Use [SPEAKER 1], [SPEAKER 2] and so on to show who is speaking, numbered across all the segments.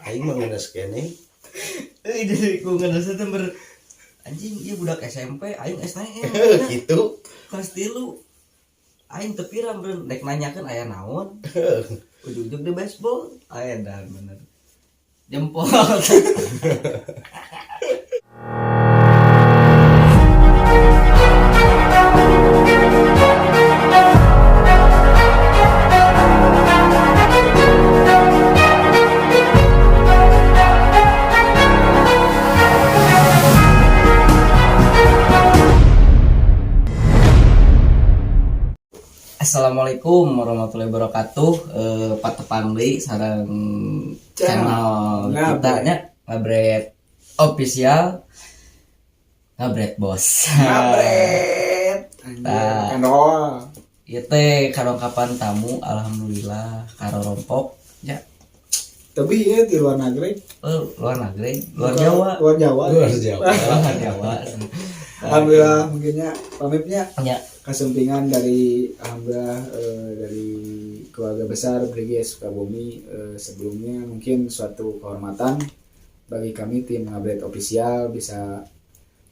[SPEAKER 1] aing mah ngenes keneh.
[SPEAKER 2] Jadi ku ngenes teh anjing ieu budak SMP aing STM
[SPEAKER 1] Gitu.
[SPEAKER 2] kelas 3 aing teu pirang beureun rek nanyakeun aya naon ujug-ujug di baseball aya dan bener jempol. Assalamualaikum warahmatullahi wabarakatuh. Patepang deui sareng channel kita nya Ngabret Official. Ngabret bos.
[SPEAKER 3] Ngabret. Kandol.
[SPEAKER 2] Ieu teh karongkapan tamu alhamdulillah karorompok nya.
[SPEAKER 3] Tapi ieu di luar negeri.
[SPEAKER 2] Luar negeri, luar Jawa.
[SPEAKER 3] Luar Jawa.
[SPEAKER 1] Luar Jawa.
[SPEAKER 2] Luar Jawa.
[SPEAKER 3] Alhamdulillah mungkinnya pamitnya
[SPEAKER 2] Ya,
[SPEAKER 3] kesumpingan dari alhamdulillah dari keluarga besar BGS Sukabumi. Sebelumnya mungkin suatu kehormatan bagi kami tim Ngabret Official bisa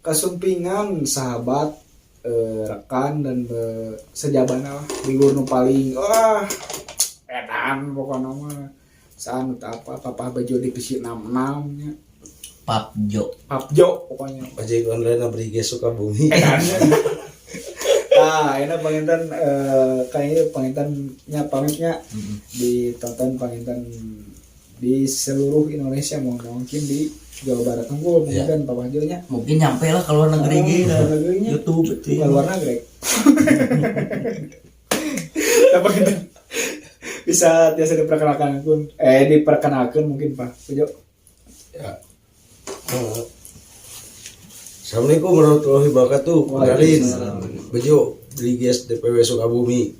[SPEAKER 3] kesumpingan sahabat rekan dan sejabana lah libur nu paling edan pokoknya mah saan apa papa baju divisi 66 nya
[SPEAKER 2] Papjo.
[SPEAKER 3] Papjo pokoknya
[SPEAKER 1] Ojek online abri Sukabumi.
[SPEAKER 3] nah ini panginten kayaknya pangintennya pamitnya ditonton panginten di seluruh Indonesia mungkin di Jawa Barat unggul kemudian Pak Pajonya
[SPEAKER 2] Mungkin nyampe lah ke luar negeri gitu.
[SPEAKER 3] negerinya
[SPEAKER 2] YouTube itu.
[SPEAKER 3] bukan luar negeri. Apa kita bisa biasa diperkenalkan mungkin Pak Pajo.
[SPEAKER 1] Ya. Assalamualaikum warahmatullahi wabarakatuh. Kenalin, Bejo BGS DPW Sukabumi.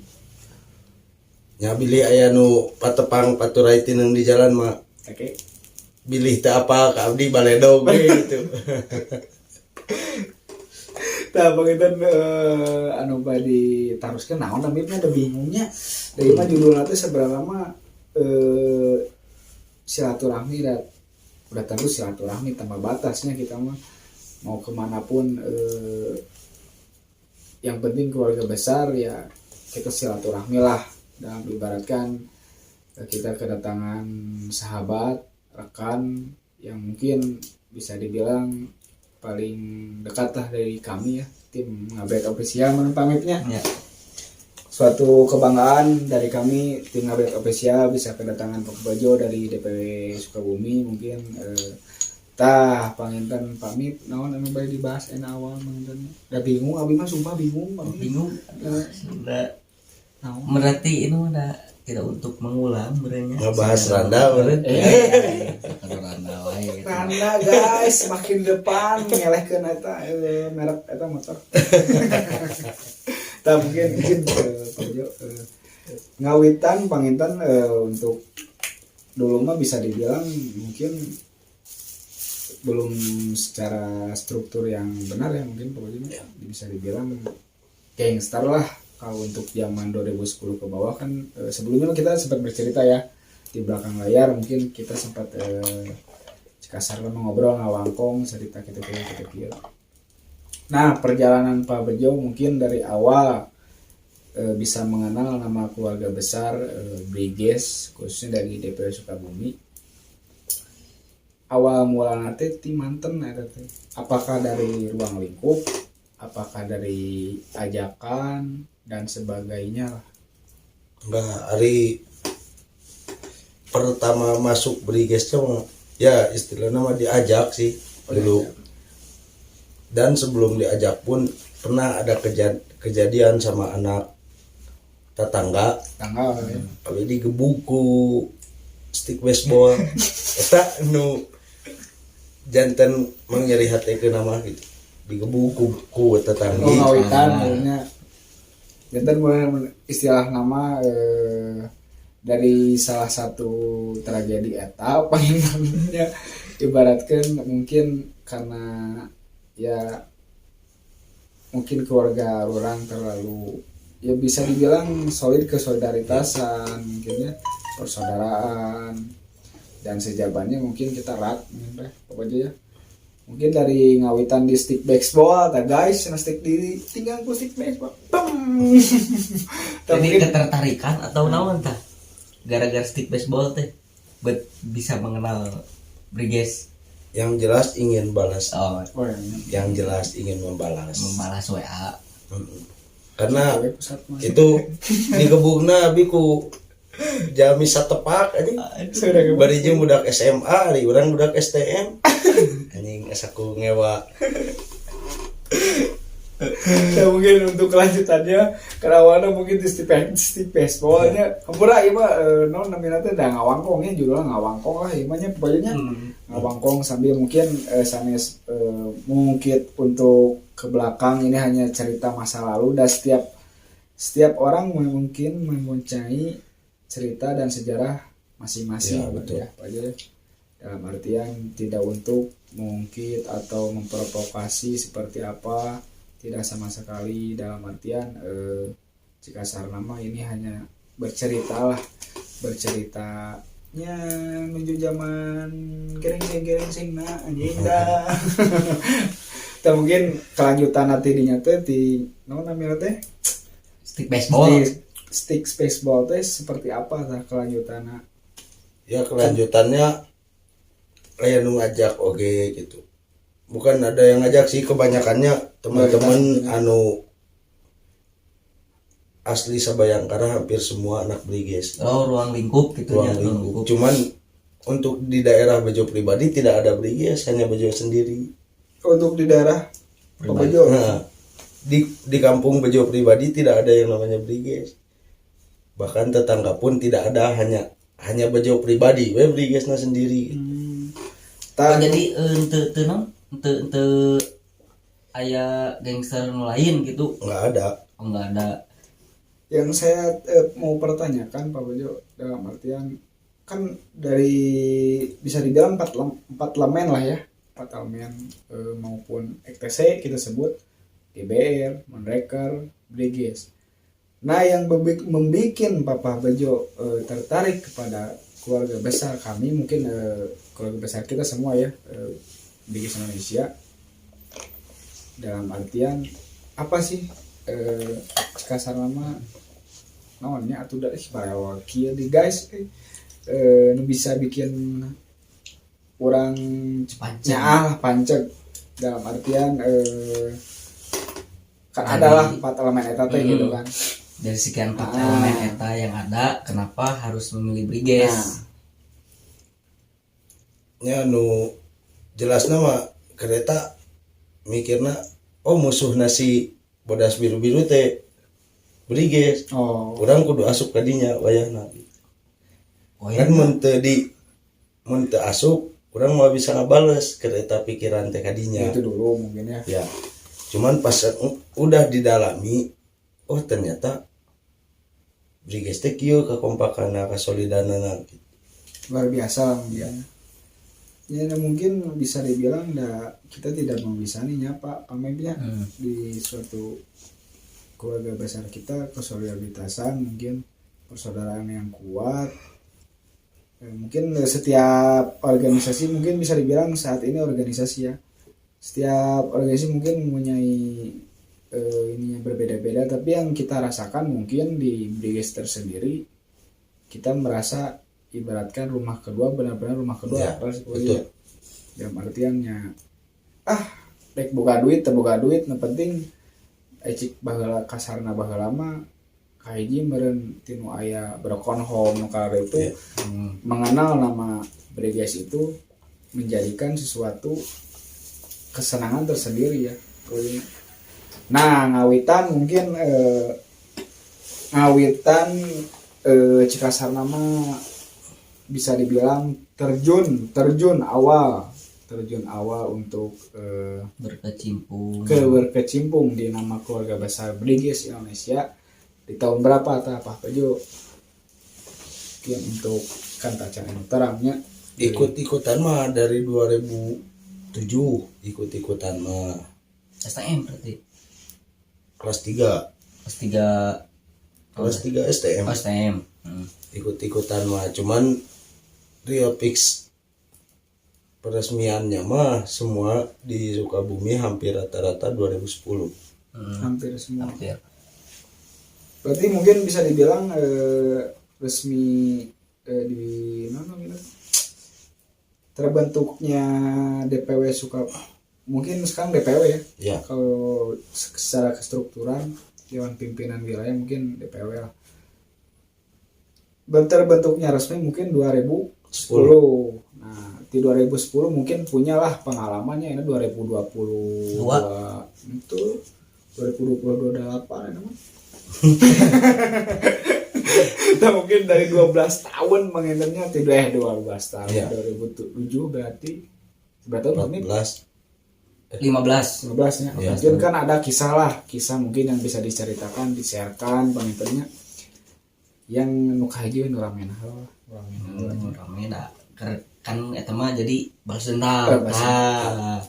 [SPEAKER 1] Nya bilih aya nu patepang paturaitin yang di jalan mah.
[SPEAKER 3] Oke.
[SPEAKER 1] Bilih teh apa ka abdi baledog gitu.
[SPEAKER 3] Nah, panginten anu badi taruskeun naon namanya ada bingungnya. Dari mah judulna teh sebenarnya mah silaturahmi dan udah tentu silaturahmi tanpa batasnya kita mah mau kemanapun yang penting keluarga besar ya kita silaturahmi lah dalam ibaratkan kita kedatangan sahabat rekan yang mungkin bisa dibilang paling dekat lah dari kami ya tim Ngabret Official pamitnya
[SPEAKER 2] Ya.
[SPEAKER 3] suatu kebanggaan dari kami tim Ngabret Official bisa kedatangan Pak Bajo dari DPW Sukabumi mungkin panginten pamit naon anu bae dibahas enak awal panginten udah bingung abi mah sumpah bingung
[SPEAKER 2] Bingung. Sudah. Berarti ini udah tidak untuk mengulang berenya.
[SPEAKER 1] Ngebahas randa beureun.
[SPEAKER 3] Randa guys makin depan nyelehkeun eta merek eta motor. Tah mungkin izin Pak Jo ngawitan panginten untuk dulu mah bisa dibilang mungkin belum secara struktur yang benar ya mungkin pokoknya bisa dibilang gangster lah kalau untuk zaman 2010 ke bawah kan sebelumnya kita sempat bercerita ya di belakang layar mungkin kita sempat kasar ngobrol ngawangkong cerita kita. Nah perjalanan Pak Bejo mungkin dari awal bisa mengenal nama keluarga besar BGS khususnya dari DPW Sukabumi. Awal mulanya teh ti manten eta teh. Apakah dari ruang lingkup, apakah dari ajakan dan sebagainya lah.
[SPEAKER 1] Enggak, hari pertama masuk BGS mah ya istilahnya mah diajak sih dulu. Dan sebelum diajak pun pernah ada kejadian sama anak tetangga.
[SPEAKER 3] Tanggal ya.
[SPEAKER 1] Kali digebuk ku stick baseball. Eta nu janten mengyeri hati ke nama gitu digebuk ku tetangga.
[SPEAKER 3] Ngawitan sebenarnya janten istilah nama dari salah satu tragedi eta pangintennya ibaratkan mungkin karena ya mungkin keluarga orang terlalu ya bisa dibilang solid kesolidaritasan mungkin ya persaudaraan dan sejabannya mungkin kita rat mungkin apa aja ya. Mungkin dari ngawitan di stick baseball, guys, stick diri tinggal ku stick baseball.
[SPEAKER 2] Jadi ketertarikan atau naon tah? Gara-gara stick baseball teh bisa mengenal Briges.
[SPEAKER 1] Yang jelas ingin balas.
[SPEAKER 2] Oh,
[SPEAKER 1] Yang jelas ingin membalas.
[SPEAKER 2] membalas WA.
[SPEAKER 1] Karena itu di gebugna biku jami satepak anjing. Bari jeung budak SMA, ari urang budak STM. Anjing asaku ngewa.
[SPEAKER 3] Ya mungkin untuk kelanjutannya kerawana mungkin di stick baseballnya hampura ieu mah naon namina teh da ngawangkong ya judulnya ngawangkong lah ieu mah nya pokoknya ngawangkong sambil mungkin sanes mungkin untuk ke belakang ini hanya cerita masa lalu dan setiap orang mungkin mempunyai cerita dan sejarah masing-masing
[SPEAKER 1] ya, betul.
[SPEAKER 3] Ya, aja dalam artian tidak untuk mengungkit atau memprovokasi seperti apa, tidak sama sekali, dalam artian jika sarnama ini hanya berceritanya menuju zaman gering-gering nah anjing dah. Dan mungkin kelanjutan nanti dinyata di namanya teh
[SPEAKER 2] Stick baseball.
[SPEAKER 3] Stick baseball teh seperti apa tah kelanjutannya?
[SPEAKER 1] Ya kelanjutannya kayak nu ngajak oke gitu. Bukan ada yang ngajak sih, kebanyakannya teman-teman anu asli Sabayangkara hampir semua anak Briges.
[SPEAKER 2] Oh, ruang lingkup gitu ya.
[SPEAKER 1] Ruang lingkup. Cuman untuk di daerah Bejo pribadi tidak ada Briges, hanya Bejo sendiri.
[SPEAKER 3] Untuk di daerah Bejo.
[SPEAKER 1] Nah, di kampung Bejo pribadi tidak ada yang namanya Briges. Bahkan tetangga pun tidak ada, hanya Bejo pribadi, we Brigesna sendiri.
[SPEAKER 2] Jadi ente aya gangster lain gitu.
[SPEAKER 1] Nggak ada.
[SPEAKER 2] Oh, nggak ada.
[SPEAKER 3] Yang saya mau pertanyakan Pak Bejo, dalam artian kan dari bisa dibilang empat elemen lah ya, 4 elemen maupun ETC kita sebut GBR, Monreker, Briges. Nah yang membuat Papa Bejo tertarik kepada keluarga besar kami, mungkin keluarga besar kita semua ya, Briges Indonesia, dalam artian apa sih kasar nama namanya atau dari para kia di guys bisa bikin orang nyaah pancek, dalam artian kan adalah 4 elemen eta teh gitu kan.
[SPEAKER 2] Dari sekian 4 elemen eta yang ada, kenapa harus memilih Briges?
[SPEAKER 1] Ya nu jelasna mah kereta mikirna musuh nasi bodas biru-biru teh Briges. Urang kudu asup ka dinya wayahna. Kan mun teu asup urang mah bisa ngabales kereta pikiran teh ka dinya.
[SPEAKER 3] Itu dulu mungkin ya.
[SPEAKER 1] Ya. Cuman pas udah didalami, ternyata Briges teh kieu kakompakanna, kasolidanana gitu.
[SPEAKER 3] Luar biasa ya. Ya mungkin bisa dibilang kita tidak memisahnya Pak Pamebnya di suatu keluarga besar kita, kesolidarisasan mungkin persaudaraan yang kuat. Mungkin setiap organisasi mungkin bisa dibilang saat ini organisasi ya, setiap organisasi mungkin mempunyai ininya berbeda-beda, tapi yang kita rasakan mungkin di Briges tersendiri kita merasa ibaratkan rumah kedua, benar-benar rumah kedua
[SPEAKER 1] ya, betul.
[SPEAKER 3] Dalam artiannya rek boga duit nu penting cik baheula kasarna baheula mah kahiji meureun tinu aya broken home nu kala itu mengenal nama Briges itu menjadikan sesuatu kesenangan tersendiri ya. Nah ngawitan mungkin cikasar nama bisa dibilang terjun awal untuk berkecimpung di nama keluarga besar Briges Indonesia di tahun berapa Pak Bejo? Mungkin untuk kan tacaran terangnya
[SPEAKER 1] ikut-ikutan mah dari 2007 ikut-ikutan mah
[SPEAKER 2] STM berarti
[SPEAKER 1] kelas 3 STM.
[SPEAKER 2] STM.
[SPEAKER 1] Ikut-ikutan mah cuman real fix peresmiannya mah semua di Sukabumi hampir rata-rata 2010.
[SPEAKER 3] Hampir semua.
[SPEAKER 2] Hampir.
[SPEAKER 3] Berarti mungkin bisa dibilang resmi di mana terbentuknya DPW mungkin sekarang DPW ya.
[SPEAKER 1] Ya.
[SPEAKER 3] Kalau secara kestrukturan Dewan Pimpinan Wilayah mungkin DPW lah. Terbentuknya resmi mungkin 2010. Nah, di 2010 mungkin punyalah pengalamannya ini 2022 itu 2022 apa namanya? Nah, mungkin dari 12 tahun mengingatnya tidak 12 tahun
[SPEAKER 1] Ya.
[SPEAKER 3] 2007 berarti berapa tahun ini?
[SPEAKER 2] 15.
[SPEAKER 3] 15 ya.
[SPEAKER 1] Ya,
[SPEAKER 3] Mungkin kan ada kisah mungkin yang bisa diceritakan, di-sharekan pengingatnya yang nuka aja nu ramen
[SPEAKER 2] Rame dah. Kan eta mah jadi balas dendam.
[SPEAKER 3] Balas
[SPEAKER 2] Ah.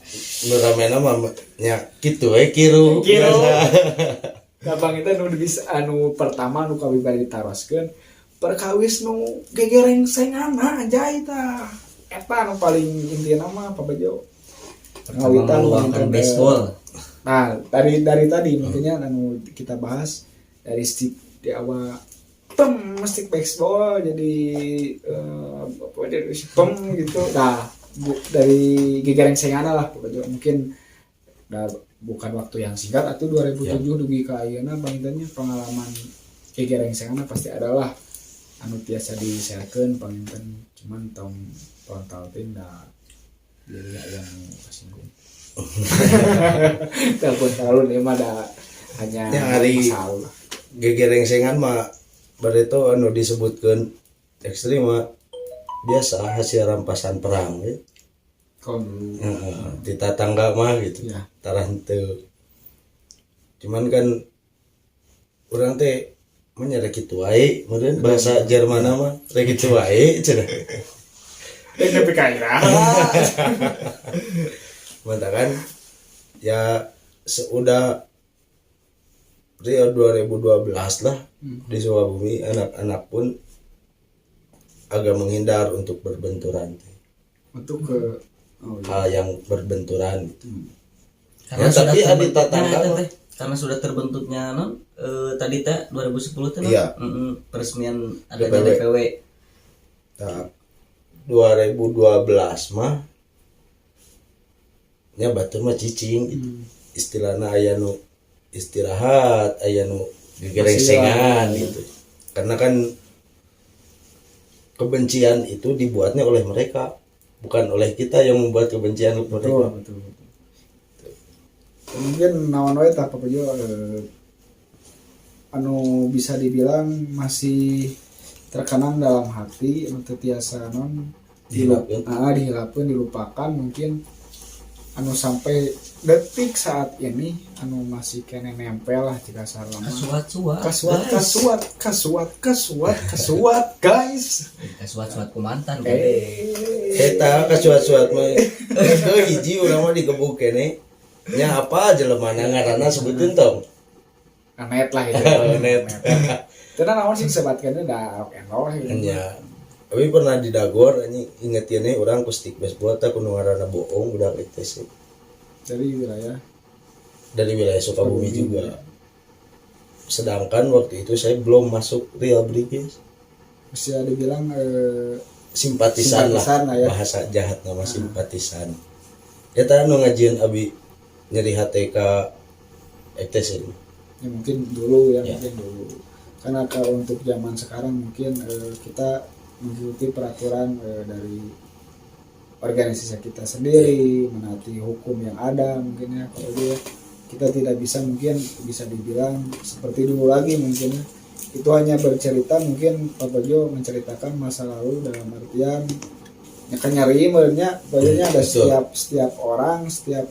[SPEAKER 1] Nuramena mah nya kitu we kiru.
[SPEAKER 3] Kiru.
[SPEAKER 1] Biasa.
[SPEAKER 3] Kabang itu nu bisa anu pertama nu kabibari ditaroskeun perkawis nu gegereng sengana anjay tah. Eta nu paling intina mah apa bejo. Ngawitan
[SPEAKER 2] Meluangkan baseball.
[SPEAKER 3] Nah, dari tadi mungkinnya anu kita bahas dari di awal stick baseball jadi apa dari gitu. Nah, dari gegereng sengana lah bejo mungkin bukan waktu yang singkat atau 2007 dugi ka ayeuna pangintennya pengalaman gegereng sengana pasti adalah anu tiasa di-sharekeun panginten cuman tahun teh da jadi yang kasinggung. Tahun emang ada hanya
[SPEAKER 1] Yang hari
[SPEAKER 3] masalah.
[SPEAKER 1] gegereng sengan mah bareto anu disebutkeun ekstrim mah biasa hasil rampasan perang ya.
[SPEAKER 3] Kalau dulu
[SPEAKER 1] Di tetangga mah gitu.
[SPEAKER 3] ya
[SPEAKER 1] Taranteu. Cuman kan urang teh menyerah kitu wae, meureun bahasa Jerman mah rek kitu wae cenah.
[SPEAKER 3] tapi kaira
[SPEAKER 1] Mantap kan? Ya seudah Rio 2012 lah di Sukabumi anak-anak pun agak menghindar untuk berbenturan.
[SPEAKER 3] untuk ke
[SPEAKER 1] Hal yang berbenturan gitu.
[SPEAKER 2] Karena
[SPEAKER 1] Ya,
[SPEAKER 2] sudah
[SPEAKER 1] tapi ada
[SPEAKER 2] terbentuknya
[SPEAKER 1] tetangga
[SPEAKER 2] eta
[SPEAKER 1] mah.
[SPEAKER 2] teh. Karena sudah terbentuknya tadi teh 2010 teh
[SPEAKER 1] Iya.
[SPEAKER 2] peresmian adanya
[SPEAKER 1] DPW.
[SPEAKER 2] DPW.
[SPEAKER 1] Nah, 2012 mah nya batu mah cicing gitu. Istilahna aya nu istirahat, aya nu gegerengsengan gitu. Karena kan kebencian itu dibuatnya oleh mereka, bukan oleh kita yang membuat kebencian kepada mereka.
[SPEAKER 3] betul. Mungkin naon wae tah papejo anu bisa dibilang masih terkenang dalam hati anu teu tiasa non dihilapkeun dilupakan mungkin anu sampai detik saat ini anu masih kene nempel lah jika sarana kasuat guys
[SPEAKER 2] Kasuat-suat kumantan.
[SPEAKER 1] Eta kasuat-suat mah itu hiji urang mah dikebuk kene. Nya apa jelemana ngaranna sebutin tong.
[SPEAKER 3] net lah itu
[SPEAKER 1] Net.
[SPEAKER 3] karena naon sih sebatkeun da enol lah gitu.
[SPEAKER 1] Nya. Tapi pernah di Dagor anjing ingetinnya orang ku stick baseball teh kudu ngaranna bohong udah gitu sih.
[SPEAKER 3] dari wilayah
[SPEAKER 1] Sukabumi juga. Sedangkan waktu itu saya belum masuk Real Brigade.
[SPEAKER 3] bisa dibilang
[SPEAKER 1] Simpatisan lah
[SPEAKER 3] ya.
[SPEAKER 1] bahasa jahat nama simpatisan. Eta anu ngajieun abi nyeri HTK ETS ini.
[SPEAKER 3] Ya mungkin dulu
[SPEAKER 1] Ya.
[SPEAKER 3] mungkin dulu karena kalau untuk zaman sekarang mungkin kita mengikuti peraturan dari organisasi kita sendiri menaati hukum yang ada mungkin ya kalau dia kita tidak bisa mungkin bisa dibilang seperti dulu lagi mungkin ya. Itu hanya bercerita mungkin Pak Bejo menceritakan masa lalu dalam artian ya kan nyari merenya ada
[SPEAKER 1] Betul.
[SPEAKER 3] setiap orang setiap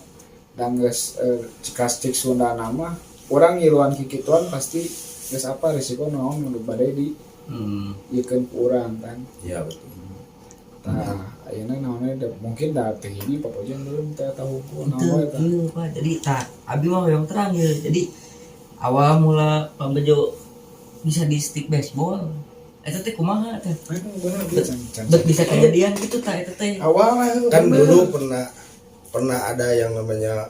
[SPEAKER 3] dangges cik Sunda nama orang ngiluan kikituan pasti geus apa risiko naon nu bade di ikeun ku urang kan.
[SPEAKER 1] Ya betul.
[SPEAKER 3] Nah, ayeuna naonnya mungkin da teh ini Pak Bejo belum teh tahu naon
[SPEAKER 2] Itu
[SPEAKER 3] eta.
[SPEAKER 2] Pak. Jadi abi mah yang terang ya. Jadi awal mula Pak Bejo bisa di stick baseball eta teh kumaha teh
[SPEAKER 3] bener dia
[SPEAKER 2] bet bisa kejadian gitu tah eta teh
[SPEAKER 3] awal
[SPEAKER 1] kan dulu pernah ada yang namanya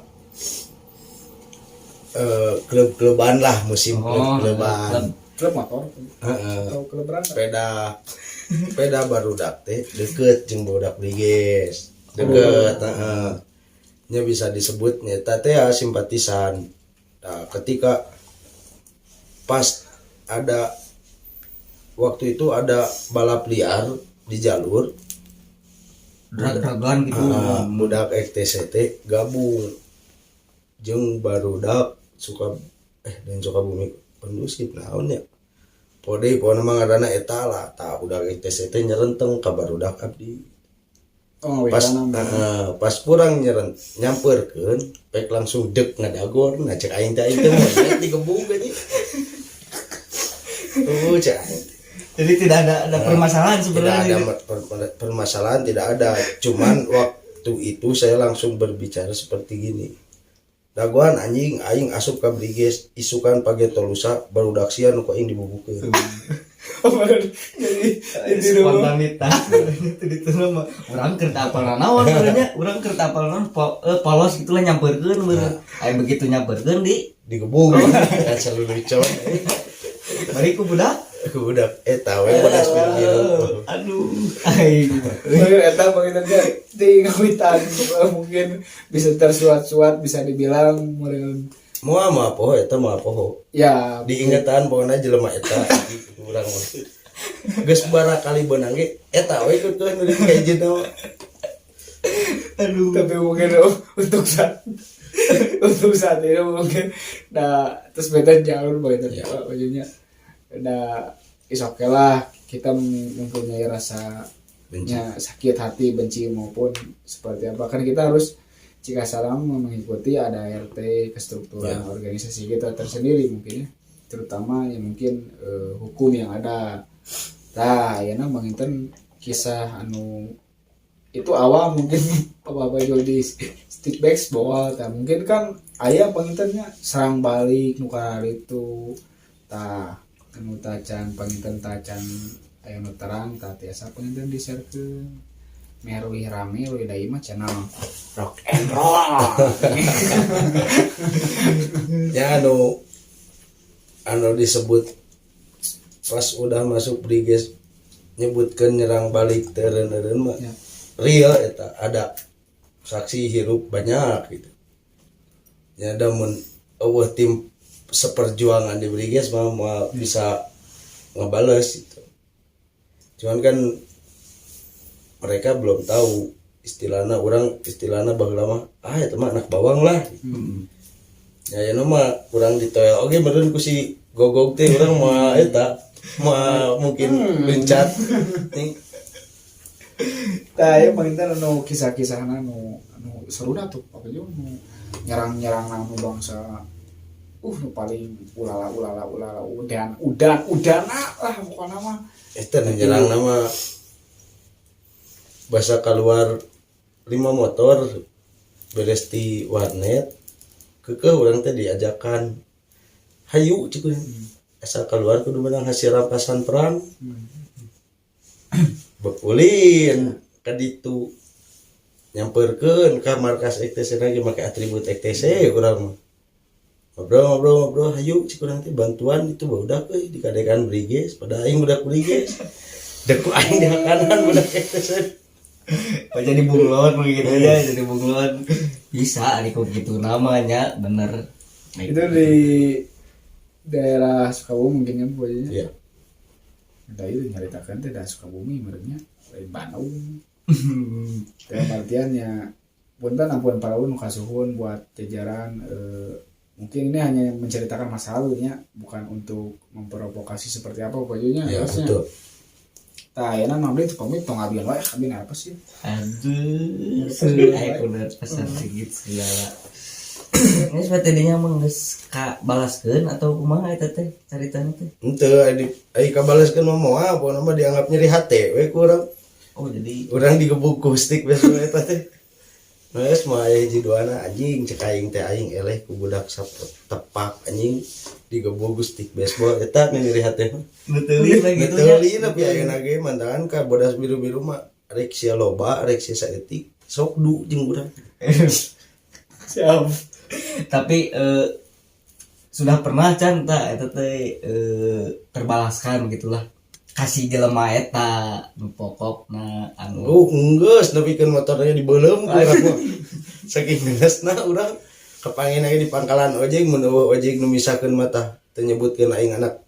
[SPEAKER 1] klub-kluban lah, musim klub-kluban.
[SPEAKER 3] klub motor
[SPEAKER 1] Heeh.
[SPEAKER 3] atau klub berapa
[SPEAKER 1] Sepeda barudak teh deket jeung bodak Briges. Deket, nya bisa disebut nyata teh ya simpatisan. Nah, ketika pas ada waktu itu ada balap liar di jalur
[SPEAKER 2] drag-dragan gitu
[SPEAKER 1] budak XTCT gabung jeung barudak dan Sukabumi kondusif naon ya pode pokona mah ngaranna eta lah tah budak XTCT nyerenteng ka barudak abdi pas kurang nyamperkeun pek langsung dek ngadagor nah cek aing teh mah digebung geuning cek aing.
[SPEAKER 2] jadi tidak ada permasalahan sebenarnya
[SPEAKER 1] tidak ada permasalahan tidak ada cuman waktu itu saya langsung berbicara seperti gini dagoan anjing aing asup ka Briges isukan page tolusa barudak sia nu ku aing dibubukeun
[SPEAKER 2] jadi spontanitas itu nama urang keur teu apal naon benernya urang keur teu apal naon polos gitulah nyampeurkeun bener aya begitu nyampeurkeun
[SPEAKER 1] digebung kan selalu lucu
[SPEAKER 2] bari ku budak
[SPEAKER 1] eta we bodas biru
[SPEAKER 2] aduh aing
[SPEAKER 3] eta pengen di ngawitan mungkin bisa tersuat-suat bisa dibilang meureun
[SPEAKER 1] moal mah poho eta mah poho
[SPEAKER 3] ya
[SPEAKER 1] diingetan pokona jelema eta urang mah geus barakali beunang ge eta we ikut nu dikajian mah
[SPEAKER 3] aduh tapi mungkin untuk saat ini mungkin nah terus beda jalur begitu bajunya udah is oke lah kita mempunyai rasa sakit hati benci maupun seperti apa kan kita harus jika salam mengikuti ada RT kestrukturan organisasi kita tersendiri mungkin ya terutama yang mungkin hukum yang ada nah ya nah menginten kisah anu itu awal mungkin apa jual di stick baseball tak mungkin kan ayah pengintennya serang balik nuka itu tah anu tacan penginten tacan aya nu terang tah tiasa penginten di share ke merui rame we dai mah channel rock and roll
[SPEAKER 1] ya anu disebut pas udah masuk Briges nyebutkeun nyerang balik teureun mah real eta ada saksi hirup banyak gitu ya da mun eueuh tim seperjuangan di Briges mah bisa ngebales gitu. Cuman kan mereka belum tahu istilahnya baheula mah eta mah anak bawang lah. Ya mah urang ditoel oge meureun ku si gogog teh urang mah eta mah mungkin lencat.
[SPEAKER 3] Tah ya penginten anu kisah-kisahna anu seru dah tuh apa juga nyerang anu bangsa nu paling ulala udan lah pokoknya mah
[SPEAKER 1] eta nyerang nama bahasa keluar 5 motor beres di warnet kekeh urang teh diajakan hayu cikuy asal keluar kudu menang hasil rampasan perang bekulin ka ditu nyamperkeun ka markas EKTC lagi make atribut EKTC urang mah ngobrol hayu cik urang teh bantuan itu barudak euy di kadekan Briges pada aing budak Briges dek ku aing di kanan budak EKTC
[SPEAKER 2] jadi bunglon begitu aja jadi bunglon bisa nih kok gitu namanya bener
[SPEAKER 3] itu di daerah Sukabumi mungkin ya pokoknya
[SPEAKER 1] iya
[SPEAKER 3] nah itu nyaritakan teh daerah Sukabumi merenya lain Bandung dalam artiannya punten ampun paraun kasuhun buat jajaran mungkin ini hanya menceritakan masa lalunya bukan untuk memprovokasi seperti apa pokoknya
[SPEAKER 1] ya
[SPEAKER 3] harusnya
[SPEAKER 1] betul
[SPEAKER 3] tah ya nah mabli pamit tong abian wae abin apa sih
[SPEAKER 2] aduh ayo udah pesan sedikit segala ini seperti dinya menggeus ka balaskeun atau kumaha eta teh caritana teh
[SPEAKER 1] henteu ai kabalaskeun mah moal pokona mah dianggap nyeri hate we ku urang
[SPEAKER 2] oh jadi
[SPEAKER 1] urang digebuk ku stick beso eta teh Geus mah aya hiji duana anjing cek aing teh aing eleh ku budak tepak anjing digebog stick baseball eta ngiri hate
[SPEAKER 2] Betul lah gitu nya.
[SPEAKER 1] ngeteuli tapi ayeuna ge mantahan ka bodas biru-biru mah rek sia loba rek sia saeutik sok du jeung urang.
[SPEAKER 3] Siap.
[SPEAKER 2] Tapi sudah pernah can ta eta teh terbalaskan gitulah kasih jelema eta nu pokokna anu
[SPEAKER 1] Geus nepikeun motornya dibeuleum ku urang mah. Saking geusna urang kepanggih lagi di pangkalan ojek mun ojek nu misakeun mah tah teu nyebutkeun aing anak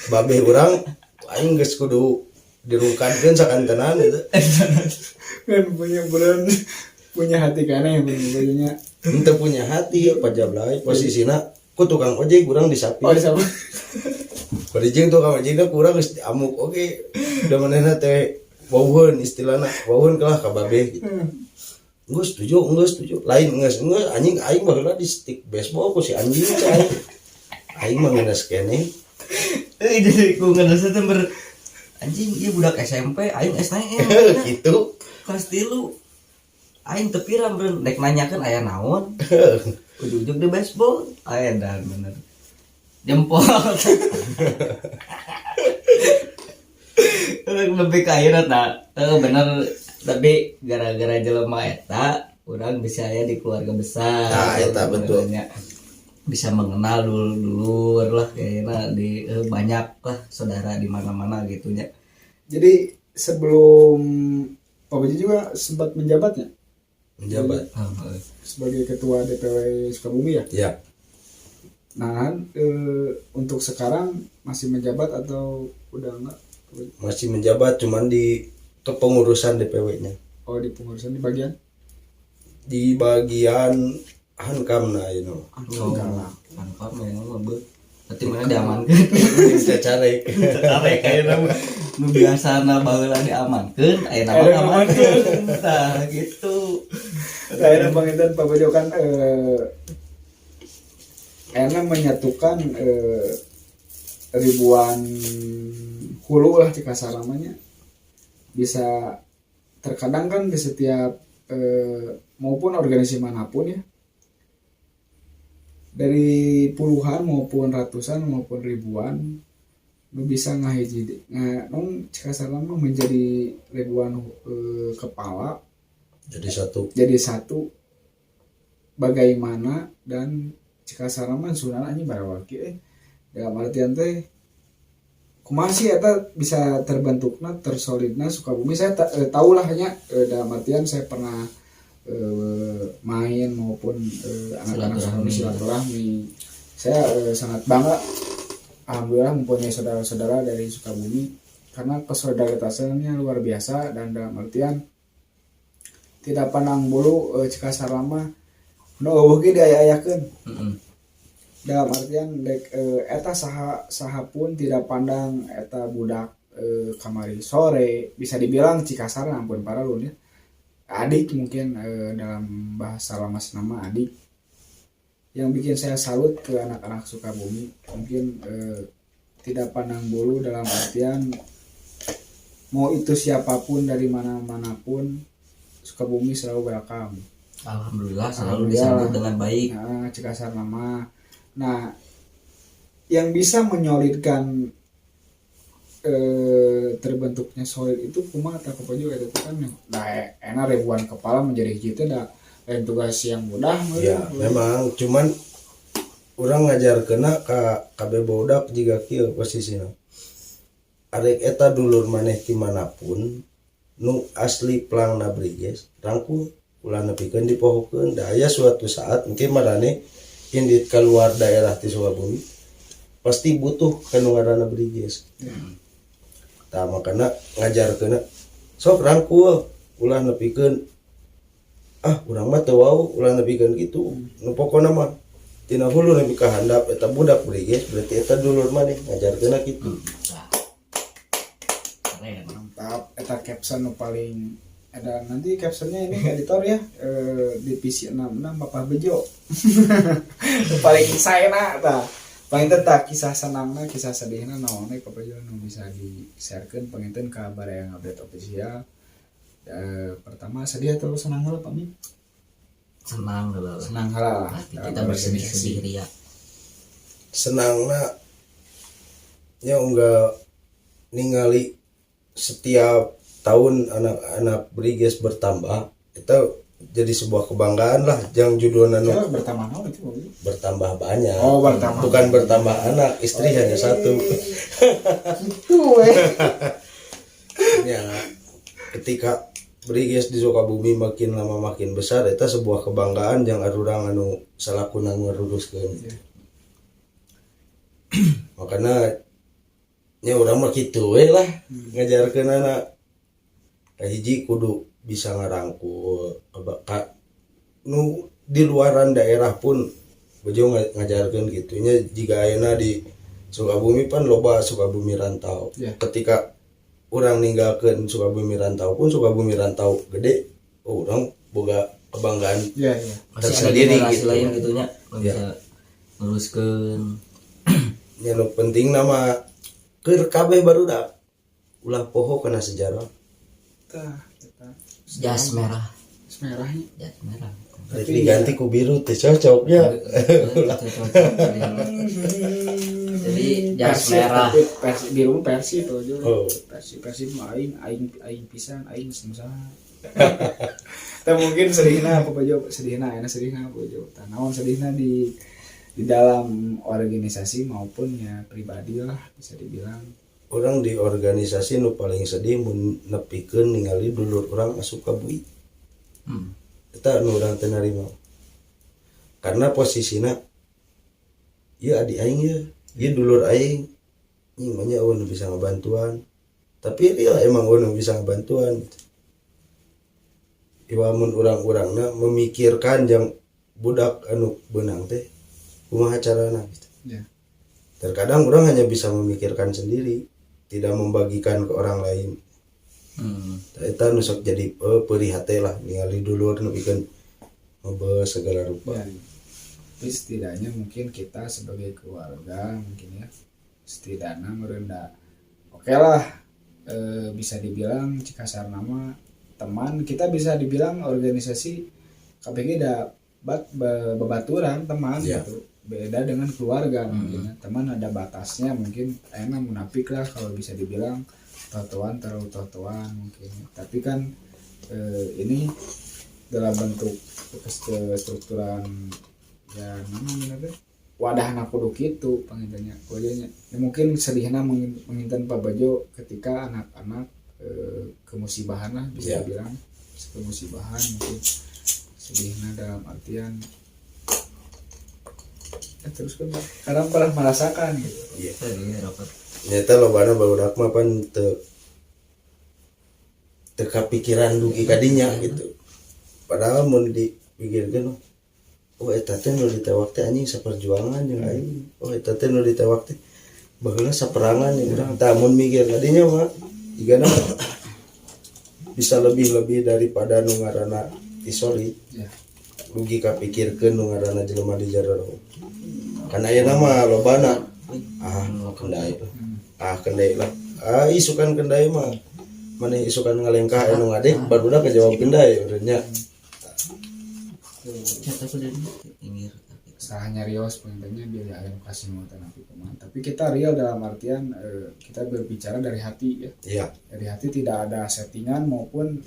[SPEAKER 1] babeh urang aing geus kudu dirungkadkeun sakantenan gitu.
[SPEAKER 3] Kan punya hati kana yang punya.
[SPEAKER 1] Henteu punya hati pajablay posisina ku tukang ojek urang disapi.
[SPEAKER 3] Oh, sama.
[SPEAKER 1] Parijing tukang ojekna ku urang geus amuk oge. Da manehna teh wauheun istilahna wauheun kalah ka babeh gitu. Geus setuju. Lain geus anjing aing baheula di stick baseball ku si anjing teh aing. Aing mah ngenes keneh.
[SPEAKER 2] jadi ku ngeundeus teh anjing ieu budak SMP aing STM
[SPEAKER 1] Gitu.
[SPEAKER 2] kelas 3 aing teu pirang beureun dek nanyakeun aya naon ujug-ujug di baseball aya dan bener jempol lebih ke akhirnya tak bener tapi gara-gara jelema eta urang bisa aya di keluarga besar
[SPEAKER 1] Eta betul.
[SPEAKER 2] Benernya. Bisa mengenal dulur lah kayaknya di banyak lah saudara di mana-mana gitunya.
[SPEAKER 3] Jadi sebelum Pak Beji juga sempat menjabatnya
[SPEAKER 1] Menjabat.
[SPEAKER 3] sebagai ketua DPW Sukabumi ya.
[SPEAKER 1] Ya,
[SPEAKER 3] Nah, untuk sekarang masih menjabat atau udah enggak?
[SPEAKER 1] masih menjabat cuman di kepengurusan DPW-nya.
[SPEAKER 3] Oh, di pengurusan di bagian?
[SPEAKER 1] Di bagian Hankamna
[SPEAKER 2] Enggak lah. Mantap memang mah beuh. Berarti mana diamankeun.
[SPEAKER 1] Bisa cari.
[SPEAKER 2] Tarik kayaknya nu biasana baheula diamankeun aya nama amankeun. Tah gitu.
[SPEAKER 3] Kayaknya Bang Intan Pak Bejo kan enak menyatukan ribuan hulu lah di kasaramanya bisa terkadang kan di setiap maupun organisasi manapun ya dari puluhan maupun ratusan maupun ribuan lu bisa ngahiji nong kasarama menjadi ribuan kepala
[SPEAKER 1] Jadi
[SPEAKER 3] satu bagaimana dan jika sarama sunana ini barawaki dalam artian teh kumaha sih eta bisa terbentukna tersolidna Sukabumi saya tahu lah hanya dalam artian saya pernah main maupun anak-anak Sukabumi silaturahmi saya sangat bangga alhamdulillah mempunyai saudara-saudara dari Sukabumi karena kesolidaritasnya luar biasa dan dalam artian tidak pandang bulu cika sarama no eueuh diaya-ayakeun dalam artian dek eta saha pun tidak pandang eta budak kamari sore bisa dibilang cikasar ampun para lun ya adik mungkin dalam bahasa lama nama adik yang bikin saya salut ke anak-anak Sukabumi mungkin tidak pandang bulu dalam artian mau itu siapapun dari mana-manapun Sukabumi selalu welcome.
[SPEAKER 2] Alhamdulillah selalu disambut dengan baik.
[SPEAKER 3] Nah, cikasar nama. Nah, yang bisa menyolidkan terbentuknya solid itu kumaha tak juga itu kan enak ribuan kepala menjadi gitu dah lain tugas yang mudah
[SPEAKER 1] ya memang cuman orang ngajar kena KB bodak jika kieu posisinya arek eta dulur maneh dimanapun nu asli pelang nabriges rangkul ulah nepikeun dipohokeun da aya suatu saat mungkin marane indit keluar daerah ti Sukabumi pasti butuh kanu ngaranna briges tah makana ngajarkeun sok rangkul ulah nepikeun urang mah teu wau ulah nepikeun kitu nu pokona mah tina hulu nepi ka handap eta budak briges berarti eta dulur maneh ngajarkeun kitu.
[SPEAKER 3] Mantap, eta caption nu paling ada nanti captionnya ini editor ya divisi 66 Bapak Bejo paling saena tah paling teh kisah senangna kisah sedihna naon we Bapak Bejo nu bisa di-sharekeun panginten ka Barayang Update Official pertama sedih atau senang heula Pak Mi
[SPEAKER 2] senang lah.
[SPEAKER 3] senang lah
[SPEAKER 2] Hati
[SPEAKER 3] dalam
[SPEAKER 2] kita bersedih-sedih
[SPEAKER 3] organisasi.
[SPEAKER 2] ria.
[SPEAKER 1] Senangna nya enggak ningali setiap tahun anak-anak Briges bertambah, itu jadi sebuah kebanggaan lah. Yang judulnya
[SPEAKER 3] Ya, bertambah naon itu Bobi?
[SPEAKER 1] bertambah banyak.
[SPEAKER 3] Oh, bertambah.
[SPEAKER 1] Bukan bertambah anak, istri hanya satu.
[SPEAKER 3] Itu
[SPEAKER 1] Ya, ketika Briges di Sukabumi makin lama makin besar, itu sebuah kebanggaan yang arurang anu salakuna ngeruruskeun. Makanya nya urang mah kitu we lah ngajarkeun anak. Hiji kudu bisa ngarangkul nu di luaran daerah pun bejo ngajarkeun kitu nya. Jika ayeuna di Sukabumi pan loba Sukabumi rantau.
[SPEAKER 3] Ya.
[SPEAKER 1] Ketika urang ninggalkeun Sukabumi rantau pun Sukabumi rantau gede, urang boga kebanggaan
[SPEAKER 3] ya ya
[SPEAKER 2] Masih ada
[SPEAKER 1] tersendiri
[SPEAKER 2] generasi
[SPEAKER 1] gitu.
[SPEAKER 2] lain gitunya
[SPEAKER 1] Ya.
[SPEAKER 2] bisa meneruskan.
[SPEAKER 1] Nya nu penting nama keur kabeh barudak ulah poho kana sejarah.
[SPEAKER 3] tah
[SPEAKER 2] Jas merah,
[SPEAKER 3] merahnya
[SPEAKER 2] jas merah.
[SPEAKER 1] Rek
[SPEAKER 3] Tapi
[SPEAKER 1] diganti ku biru teh cocok ya.
[SPEAKER 2] Jadi jas merah.
[SPEAKER 3] tapi biru Persib tuh
[SPEAKER 1] Oh.
[SPEAKER 3] Persib mah aing pisan aing semusaha. Teh mungkin sedihna apa Bojo, sedihna enak sedihna Bojo. Tah naon sedihna di dalam organisasi maupun ya pribadi lah bisa dibilang.
[SPEAKER 1] Orang di organisasi nu paling sedih mun nepikeun ningali dulur orang asup ka bui. Eta nu urang teu narima. Karena posisina ieu adik aing ye, ieu dulur aing. Nih manya eueun bisa ngabantuan. Tapi dia emang eueun bisa ngabantuan. Iwa mun urang-urangna memikirkan yang budak anu beunang teh kumaha carana gitu.
[SPEAKER 3] Ya.
[SPEAKER 1] Terkadang orang hanya bisa memikirkan sendiri, tidak membagikan ke orang lain. Eta nu sok jadi perih hate lah ningali dulur nu pikeun ngebes segala rupa.
[SPEAKER 3] Ya. Tapi setidaknya mungkin kita sebagai keluarga mungkin ya setidaknya merendah. Oke lah bisa dibilang jika sarana nama teman kita bisa dibilang organisasi KBG ada babaturan teman
[SPEAKER 1] Ya.
[SPEAKER 3] gitu. Beda dengan keluarga mungkin ya. Teman ada batasnya mungkin enak munafik lah kalau bisa dibilang totoan terlalu totoan mungkin. Tapi kan ini dalam bentuk kestrukturan ya namanya wadah anak kudu kitu pangintennya wajahnya ya, mungkin sedihna menginten Pak Bajo ketika anak-anak kemusibahan lah bisa
[SPEAKER 1] Ya.
[SPEAKER 3] dibilang kemusibahan mungkin sedihna dalam artian terus kan karena pernah merasakan gitu.
[SPEAKER 1] Iya.
[SPEAKER 2] Iya, Robert.
[SPEAKER 1] Nyata lobana barudak mah pan teu kapikiran dugi kadinya gitu. Padahal mun dipikirkeun oh eta teh nu ditewak teh anjing saperjuangan jeung aing. Oh eta teh nu ditewak teh baheula saperangan jeung urang. Tah mun mikir kadinya mah jigana bisa lebih daripada nu ngaranna isoli.
[SPEAKER 3] Ya.
[SPEAKER 1] Rugi kapikirkeun nu ngaranna jelema di jero. Karena ayeuna mah lobana kendai lah. Isukan kendai mah mana isukan ngalengkah anu ngadek barudak kejawab kendai urangnya.
[SPEAKER 2] Kata aku dari pinggir.
[SPEAKER 3] Salahnya Rios pengennya dia yang kasih muatan api kuman. Tapi kita real dalam artian kita berbicara dari hati ya.
[SPEAKER 1] Iya.
[SPEAKER 3] Dari hati tidak ada settingan maupun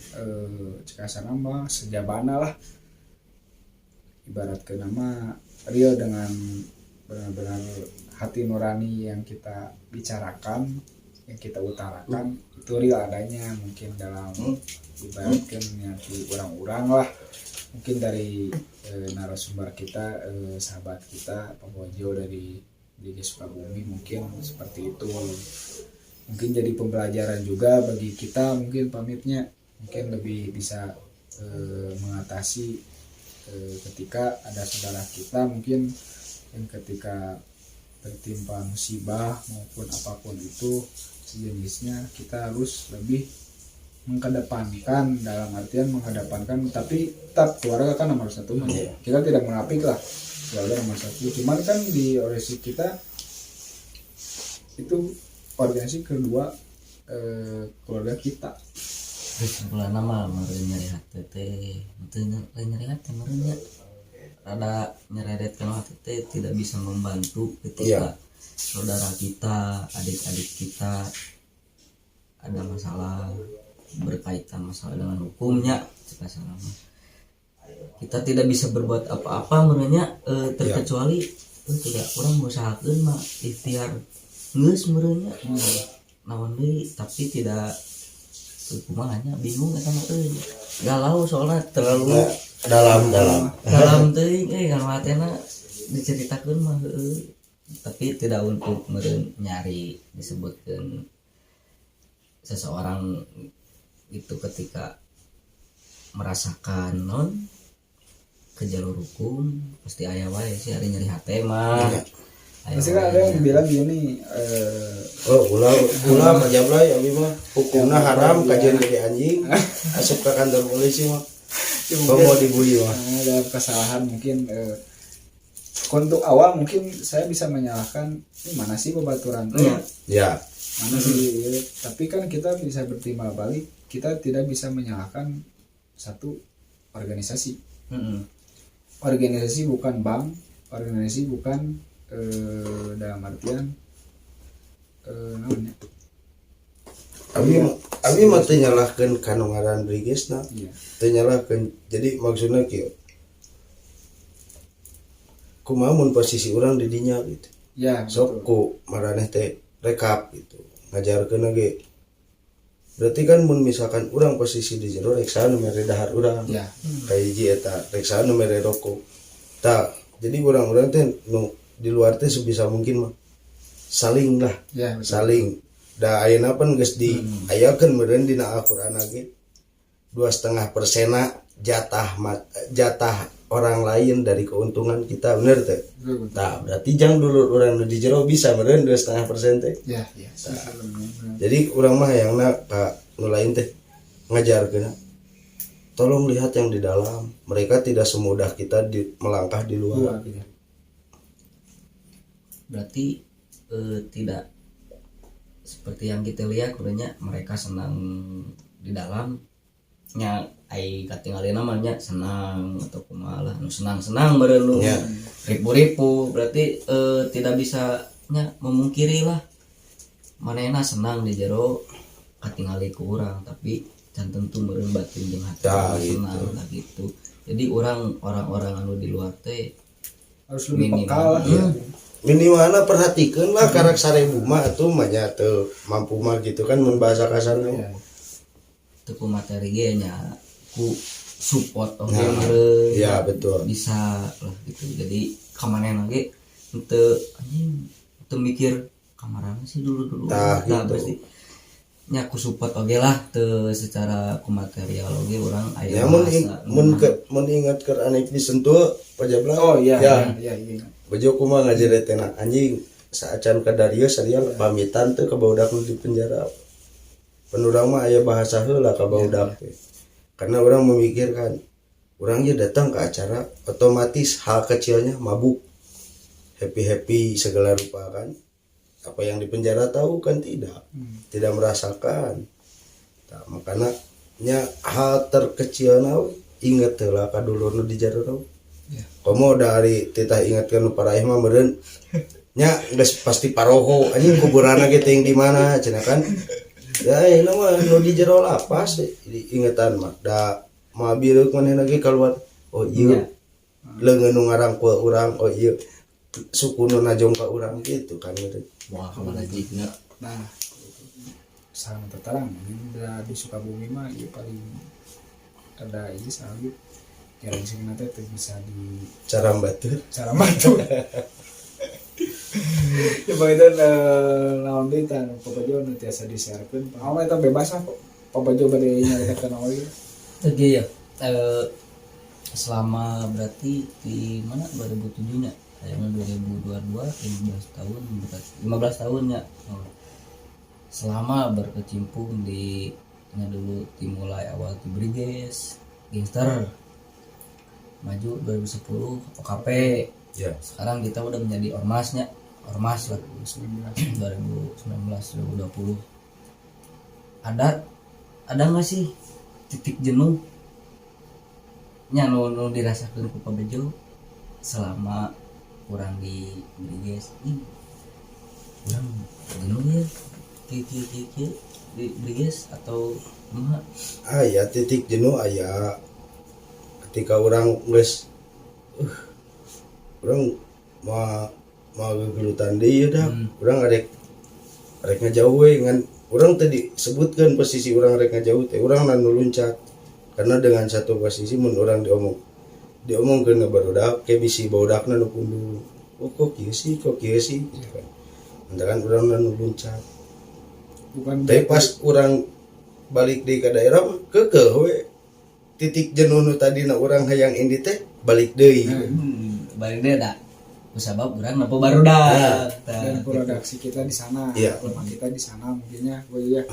[SPEAKER 3] jika sana mah sejabana lah. Ibarat ke nama real dengan benar-benar hati nurani yang kita bicarakan, yang kita utarakan itu real adanya mungkin dalam ibaratkan nyati orang-orang lah. Mungkin dari narasumber kita, sahabat kita Pak Bojo dari Sukabumi mungkin seperti itu. Mungkin jadi pembelajaran juga bagi kita mungkin pamitnya mungkin lebih bisa mengatasi ketika ada saudara kita mungkin yang ketika tertimpa musibah maupun apapun itu sejenisnya kita harus lebih mengedepankan dalam artian mengedepankan tapi tetap keluarga kan nomor satu kita tidak menapik lah keluarga nomor satu cuman kan di organisasi kita itu organisasi kedua keluarga kita
[SPEAKER 2] Terus bulan nama nyari hati teh lain nyerihat temernya ada nyereret kan waktu teh tidak bisa membantu ketika saudara kita, adik-adik kita ada masalah berkaitan masalah dengan hukumnya, jika salah kita tidak bisa berbuat apa-apa merenya terkecuali tidak orang mengusahakan mah ikhtiar geus merenya naon deui tapi tidak kumanya bingung eta mah galau soalnya terlalu dalam teuing kan matena diceritakeun mah tapi tidak untuk meureun nyari disebutkan seseorang itu ketika merasakan non ke jalur hukum pasti aya wae sih hari nyeri hate mah.
[SPEAKER 3] Pasti kan ada yang bilang gini
[SPEAKER 1] ulah majablay abi mah hukumna haram kajian dari anjing asup ke kantor polisi mah mau dibully mah.
[SPEAKER 3] Ada kesalahan mungkin untuk awal mungkin saya bisa menyalahkan ini mana sih pembaturan
[SPEAKER 1] ya
[SPEAKER 3] mana sih tapi kan kita bisa bertimbal balik kita tidak bisa menyalahkan satu organisasi. Organisasi bukan bank, organisasi bukan dalam artian namanya
[SPEAKER 1] abi mah teu nyalahkeun kanu ngaran Rigesna teu nyalahkeun jadi maksudna kieu kumaha mun posisi urang di dinya gitu
[SPEAKER 3] ya
[SPEAKER 1] sok ku maraneh teh rekap gitu ngajarkeun ge berarti kan mun misalkan urang posisi di jero reksa nu mere dahar urang
[SPEAKER 3] ya
[SPEAKER 1] kayak hiji eta reksa nu mere rokok tah jadi urang-urang teh nu di luar teh sebisa mungkin mah saling lah
[SPEAKER 3] ya
[SPEAKER 1] saling da ayeuna pan geus di ayakeun meureun dina Al-Qur'an ge 2,5% jatah orang lain dari keuntungan kita bener teh. Nah, berarti jang dulu orang di jero bisa meureun 2,5% teh.
[SPEAKER 3] ya
[SPEAKER 1] Jadi urang mah hayangna ka nu lain teh ngajarkeun. Tolong lihat yang di dalam. Mereka tidak semudah kita melangkah di luar.
[SPEAKER 2] Berarti tidak seperti yang kita lihat kurangnya mereka senang di dalamnya ai katingali namanya senang atau kumaha senang meureun ripu-ripu berarti tidak bisa nya memungkiri lah manehna senang di jero katingali ku urang tapi can tentu meureun batin jeung hati senang gitu. Jadi orang-orang anu di luar teh
[SPEAKER 3] harus lebih peka lah
[SPEAKER 1] minimalna perhatikeun lah karak sarebu mah atuh mah nya teu mampu mah gitu kan mun bahasa kasarna
[SPEAKER 2] teu ku materi ge nya ku support
[SPEAKER 1] ya betul
[SPEAKER 2] bisa lah gitu. Jadi kamanehna ge teu anjing teu mikir kamarana sih dulu
[SPEAKER 1] nah gitu.
[SPEAKER 2] Pasti nya ku support oge lah teu secara ku material oge urang aya
[SPEAKER 1] mun ingat keur anu disentuh pajabla
[SPEAKER 3] iya
[SPEAKER 1] bejo kumaha ngajeretena anjing saacan ka Darius saria pamitan teh ka barudak nu di penjara penurang mah aya bahasa heula ka barudak teh karena orang memikirkan orang je datang ke acara otomatis hal kecilnya mabuk happy segala rupa kan apa yang di penjara tahu kan tidak merasakan nah, makanya nya hal terkecilna inget heula ka dulur nu di jero komo dari titah ingatkan para mah meureun nya geus pasti paroho anjing kuburanna ge teh di mana cenah kan ya ini mah nu di jero lapas ingetan mah da mah bireuk manehna ge kaluar oh ieu leungeun nu ngarang ku urang oh ieu suku nu najong ka urang gitu kan
[SPEAKER 2] wah malajigna
[SPEAKER 3] nah sareng terang di Sukabumi mah ieu paling ada ieu salib yang sing nanti tuh bisa di
[SPEAKER 1] cara batur
[SPEAKER 3] coba itu naon deui tah papajo nu tiasa di-sharekeun pamaha eta bebas lah papajo bade nyaritakeun naon ieu
[SPEAKER 2] teh ya selama berarti di mana 2007 nya kayaknya 2022 15 tahun ya selama berkecimpung di dulu dimulai awal di Briges Gangster maju 2010 OKP
[SPEAKER 1] ya
[SPEAKER 2] sekarang kita udah menjadi ormas lah 2019 2020 ada nggak sih titik jenuh nya nu dirasakeun ku Pak Bejo selama kurang di Briges ini kurang jenuh ya kieu di Briges atau kumaha
[SPEAKER 1] aya titik jenuh aya ketika orang geus orang mau gegelutan deui dah urang arek ngajauh we ngan urang tadi sebutkan posisi urang arek ngajauh teh urang nu luncat karena dengan satu posisi mun urang diomongkeun ke barudak ke bisi baudakna nu punduh kok kieu sih gitu kan antaran urang nu luncat
[SPEAKER 3] bukan
[SPEAKER 1] tapi pas urang balik di ke daerah keukeuh we titik jenuh nu tadina urang hayang indi teh balik deui
[SPEAKER 2] balik deh dah sabab urang nampa barudak
[SPEAKER 3] dan produksi kita di sana,
[SPEAKER 1] iya.
[SPEAKER 3] Rumah kita di sana mungkinnya, ya.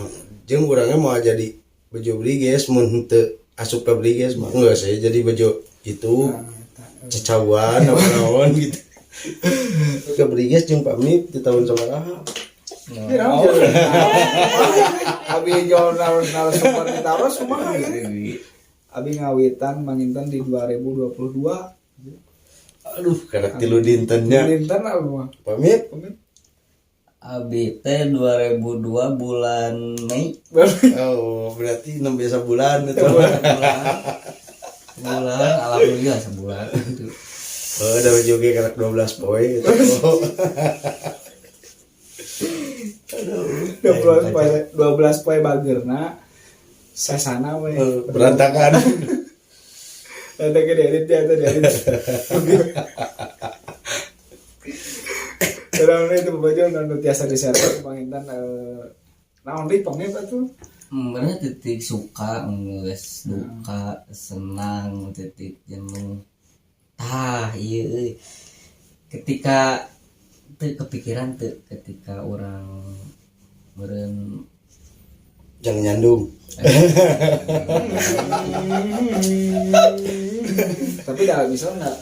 [SPEAKER 1] Jeung urangnya mau jadi bejo Briges mun teu asup ka Briges mah enggak saya jadi bejo itu cecauan naon gitu. Ke Briges jeung pamit di tahun sabaraha?
[SPEAKER 3] Abi jual naruh seperti taruh semua ini. Abi ngawitan manginten di 2022.
[SPEAKER 1] Aduh, karek tilu dintennya.
[SPEAKER 3] Dinten apa?
[SPEAKER 1] Pamit.
[SPEAKER 2] abi teh 2002 bulan Mei
[SPEAKER 1] Oh, berarti 6 biasa bulan itu.
[SPEAKER 2] bulan alhamdulillah sebulan itu.
[SPEAKER 1] Oh, ada juga karek 12 poe gitu.
[SPEAKER 3] 12 poe bagerna sasana we
[SPEAKER 1] berantakan.
[SPEAKER 3] Ada ke edit dia tadi edit. Orang itu baca nang tiasa diserver pangintan naon deui pamit atuh.
[SPEAKER 2] Bener titik suka geus duka senang titik jenuh. Iya ketika teu kepikiran teu ketika orang meureun
[SPEAKER 1] Jangan nyandung.
[SPEAKER 3] Tapi dah bisa enggak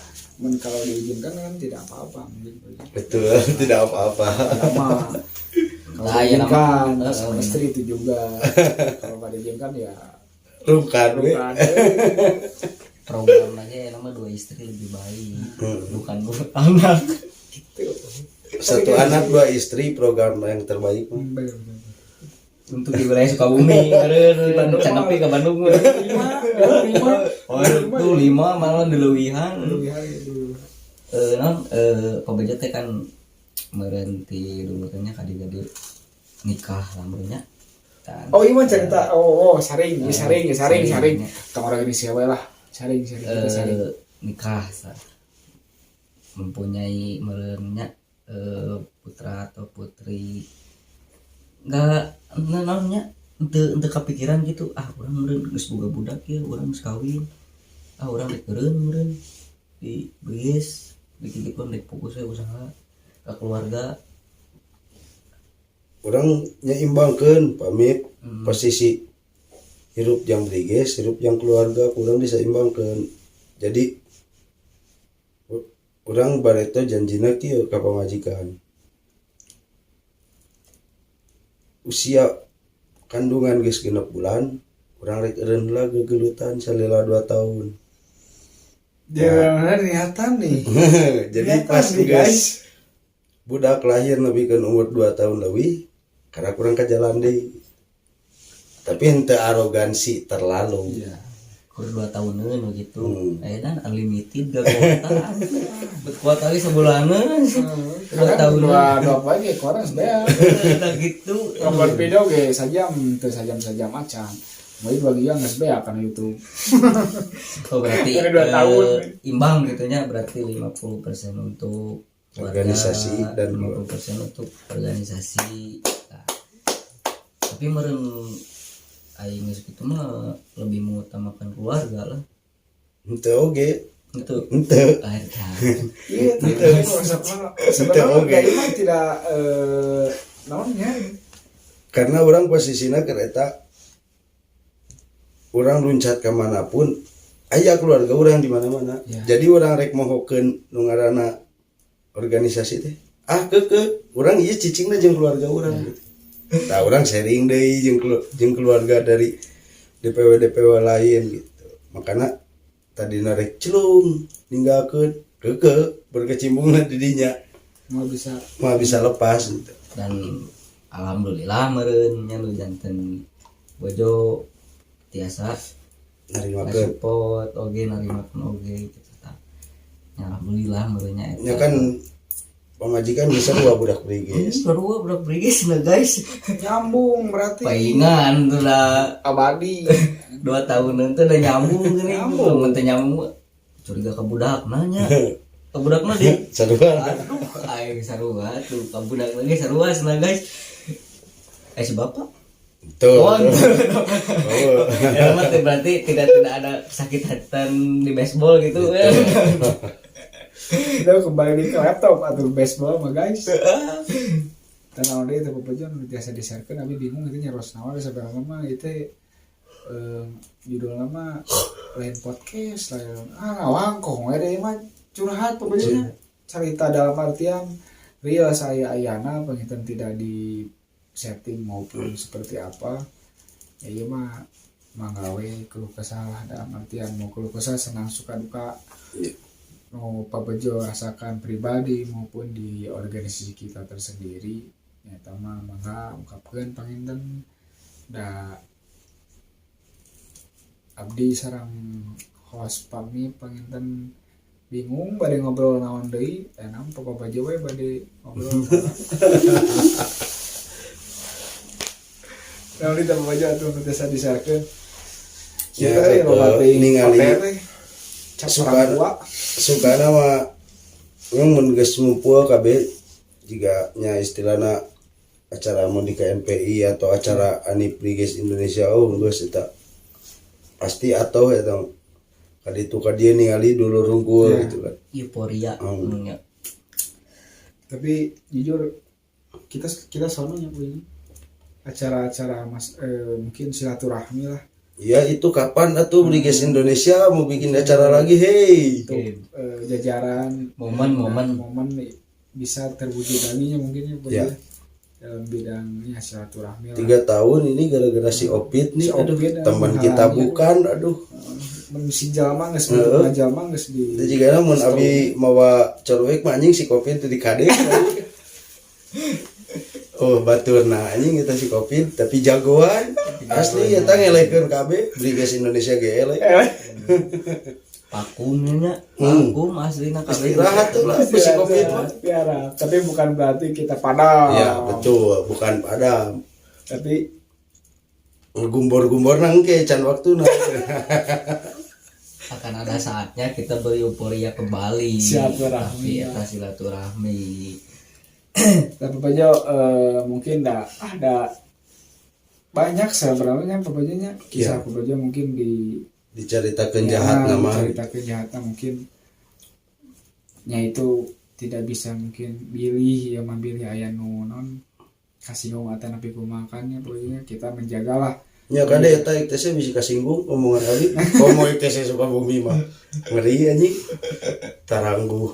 [SPEAKER 3] kalau diizinkan kan tidak apa-apa mungkin.
[SPEAKER 1] Betul, tidak apa-apa.
[SPEAKER 3] Nama kalau diizinkan sama istri itu juga. Kalau nggak diizinkan ya
[SPEAKER 1] Rungkan we.
[SPEAKER 2] program aja nama 2 istri lebih baik bukan 2 anak.
[SPEAKER 1] Satu anak 2 istri program yang terbaik.
[SPEAKER 2] Untuk di wilayah Sukabumi meureun canapi ka Bandung 5 itu 5 malah dileuwihan non Pabejo teh kan meureun ti dulu teh nya kadi-kadi nikah lamurnya kan.
[SPEAKER 3] Oh iya cerita saring tong organisasi we lah saring
[SPEAKER 2] nikah mempunyai meureunnya putra atau putri enggak namanya ente kepikiran gitu orang meureun geus boga budak ya orang geus kawin orang rek meureun di Briges dikikipun rek fokus we usaha ka keluarga
[SPEAKER 1] Orang nyaimbangkeun pamit posisi hirup yang Briges hirup yang keluarga kurang disaimbangkeun jadi orang bareto janjina kieu ka pamajikan usia kandungan geus 6 bulan urang rek eureun heula gegelutan salila 2 tahun.
[SPEAKER 3] Jangan niatan nih.
[SPEAKER 1] Jadi pas guys budak lahir nebikeun umur 2 tahun leuwih karena kurang ka jalan deui. Tapi henteu arogansi terlalu.
[SPEAKER 2] iya kur 2 tahuneun gitu dan unlimited gak kuota berkuat kali sebulanan 2 tahun
[SPEAKER 3] dua apa ge kurang sebeak.
[SPEAKER 2] gitu
[SPEAKER 3] Nomor video ge sajam teu sajam macan. Mau bagian geus beak kana YouTube.
[SPEAKER 2] oh berarti
[SPEAKER 3] Ini 2 tahun.
[SPEAKER 2] imbang gitunya berarti 50% untuk
[SPEAKER 1] Organisasi dan
[SPEAKER 2] 50% untuk organisasi. Nah, tapi meureun aing geus kitu mah lebih mengutamakan keluarga lah.
[SPEAKER 1] Henteu oge.
[SPEAKER 2] Gitu.
[SPEAKER 1] Henteu.
[SPEAKER 3] Iya, tapi sebenarnya mah tidak naonnya.
[SPEAKER 1] Karena orang posisinya kereta orang luncat ke manapun aya keluarga orang di mana-mana. Ya. Jadi orang rek mohokeun nu ngaranna organisasi teh. Keke orang ieu cicingna jeung keluarga orang gitu. Nah, orang sharing deui jeung keluarga dari DPW lain gitu. Makanya tadi narek celung ninggalkeun keke berkecimpungna di dinya
[SPEAKER 3] mau bisa
[SPEAKER 1] mah bisa lepas gitu.
[SPEAKER 2] Dan alhamdulillah meureun nya nu janten bojo tiasa
[SPEAKER 1] Narimakeun
[SPEAKER 2] support oge narimakeun oge gitu tah. Ya alhamdulillah meureunnya
[SPEAKER 1] nya kan pamajikan bisa dua budak Brigis.
[SPEAKER 2] Sarua budak Brigis na guys.
[SPEAKER 3] nyambung berarti
[SPEAKER 2] Paingan tuh lah
[SPEAKER 3] abadi
[SPEAKER 2] 2 tahun itu udah nyambung gini.
[SPEAKER 3] Nyambung.
[SPEAKER 2] Mun teu nyambung curiga ke budak nanya. Ke budak mah di
[SPEAKER 1] Sarua.
[SPEAKER 2] aduh aing sarua tuh ke budak lagi sarua cenah guys. Si bapak.
[SPEAKER 1] Tuh.
[SPEAKER 2] Oh,
[SPEAKER 1] Oh.
[SPEAKER 2] ya mah teh berarti tidak ada kesakitan di baseball gitu.
[SPEAKER 3] kita kembali di ke laptop atau baseball mah guys dan awal itu pepejon biasa diserkeun abi bingung itu nyaros naon sebenarnya mah itu judul nama lain podcast lain ngawang kok ada mah curhat pepejonnya cerita dalam artian real saya ayana penginten tidak di setting maupun seperti apa ya iya mah manggawe keluh kesah dalam artian mau keluh kesah senang suka duka mau pabejo rasakan pribadi maupun di organisasi kita tersendiri ya tama mangga ungkapkeun panginten da abdi sareng host pami panginten bingung bade ngobrol naon deui enam pabejo we bade ngobrol nah ini tak pabejo atuh nu tiasa disarkeun
[SPEAKER 1] Ya, ningali suka nama memang mun geus ngumpul kabeh jika nya istilahna acara mun di KMPI atau acara Anip Brigis Indonesia geus eta pasti atau eta kaditu ka dieu ningali dulu rungkul gitu kan
[SPEAKER 2] Euforia nya.
[SPEAKER 3] Tapi jujur kita sononya punya acara-acara mungkin silaturahmi lah.
[SPEAKER 1] ya itu kapan atuh Brigis Indonesia mau bikin acara lagi hei
[SPEAKER 3] Untuk jajaran momen bisa terwujud lagi mungkin ya dalam bidangnya silaturahmi lah.
[SPEAKER 1] 3 tahun ini gara-gara si Opit nih
[SPEAKER 3] Si
[SPEAKER 1] aduh
[SPEAKER 3] Opit,
[SPEAKER 1] teman kita bukan aduh
[SPEAKER 3] si jalma geus jalma geus di
[SPEAKER 1] itu juga mun abi mawa corwek mah anjing si Opit teh di kade oh baturna anjing kita si Opit tapi jagoan asli eta ngelekeun kabeh Brigis Indonesia ge elek
[SPEAKER 2] Pakumnya pakum aslina kabeh
[SPEAKER 1] istirahat tuh lah si Opit mah
[SPEAKER 3] piara tapi bukan berarti kita padam
[SPEAKER 1] ya betul bukan padam
[SPEAKER 3] tapi
[SPEAKER 1] gumbor-gumbor nang ke can waktuna
[SPEAKER 2] akan ada saatnya kita bereuforia kembali.
[SPEAKER 3] Silaturahmi.
[SPEAKER 2] Tapi eta silaturahmi.
[SPEAKER 3] tapi Pajo mungkin ada banyak sebenarnya Pajonya kisah Pajo mungkin
[SPEAKER 1] diceritakeun jahat nama
[SPEAKER 3] ceritakeun jahatna mungkin nya itu tidak bisa mungkin pilih ya memilih aya nu non kasih ngomatan tapi kumakannya Pajonya kita menjagalah
[SPEAKER 1] nya kada eta teh bisa kasinggung omongan abi komo teh suka bumi mah ngeri anjing tarangguh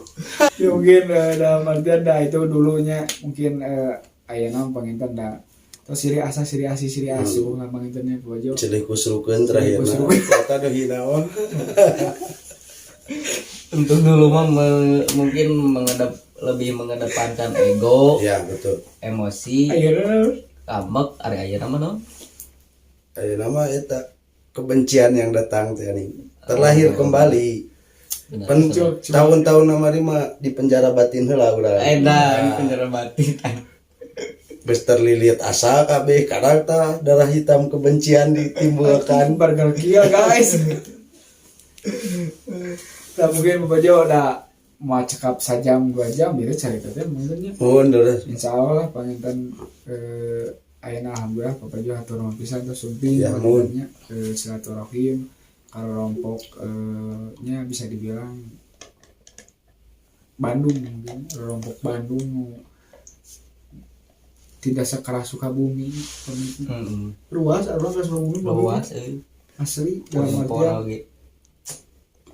[SPEAKER 3] ya mungkin dalam artian itu dulunya mungkin ayeuna panginten atau ciri asuh lah pangintennya Pajo
[SPEAKER 1] cilih kusrukeun terakhirna eta nu hinaon
[SPEAKER 2] Untuk dulu mah mungkin lebih mengedepankan ego,
[SPEAKER 1] ya betul
[SPEAKER 2] emosi,
[SPEAKER 3] ayeuna
[SPEAKER 2] kambek, ayeuna mah naon?
[SPEAKER 1] ayeuna mah eta kebencian yang datang teh anjing terlahir kembali
[SPEAKER 2] Benar.
[SPEAKER 1] tahun-tahun namari mah di penjara batin heula urang
[SPEAKER 2] Edan penjara batin.
[SPEAKER 1] geus terlilit asa kabeh kadang tah darah hitam kebencian ditimbulkan
[SPEAKER 3] burger kill guys nah mungkin Pajo udah mau cekap sajam 2 jam biar cerita teh mungkinnya
[SPEAKER 1] mun terus
[SPEAKER 3] insyaallah panginten ayeuna alhamdulillah Pajo hatur nuhun pisan teh sumping
[SPEAKER 1] Ya,
[SPEAKER 3] pangintennya silaturahim karo rompok nya bisa dibilang Bandung mungkin rompok Bandung tidak sekeras Sukabumi luas Sukabumi
[SPEAKER 2] Luas
[SPEAKER 3] asli dalam
[SPEAKER 2] poin
[SPEAKER 3] artian
[SPEAKER 2] lagi.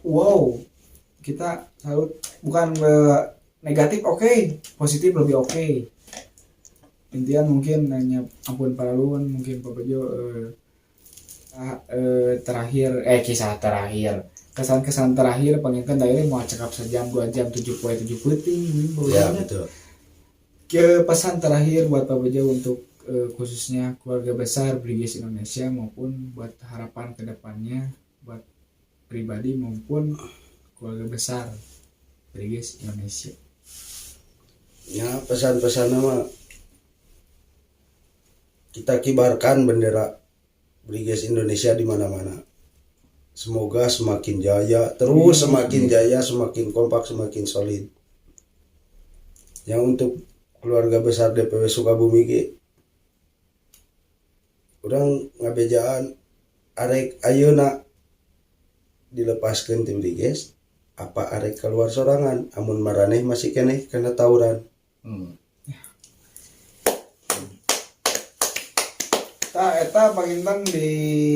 [SPEAKER 3] wow kita salut bukan negatif oke, positif lebih oke. Intian mungkin nanya ampun paralun mungkin Pak Bejo terakhir kisah terakhir kesan-kesan terakhir panginten daerah mau cakap sejam 2 jam 7 poe 7 penting
[SPEAKER 1] Ya betul.
[SPEAKER 3] ke pesan terakhir buat Pak Bejo untuk khususnya keluarga besar Brigis Indonesia maupun buat harapan kedepannya buat pribadi maupun keluarga besar Brigis Indonesia.
[SPEAKER 1] Ya pesan-pesan nama kita kibarkan bendera Brigis Indonesia di mana-mana. Semoga semakin jaya, terus semakin jaya, semakin kompak, semakin solid. Yang untuk keluarga besar DPW Sukabumi ki, orang ngabejaan arek ayeuna dilepaskan tim Brigis, apa arek keluar sorangan, amun maraneh masih keneh kena tawuran.
[SPEAKER 3] Eta panginten di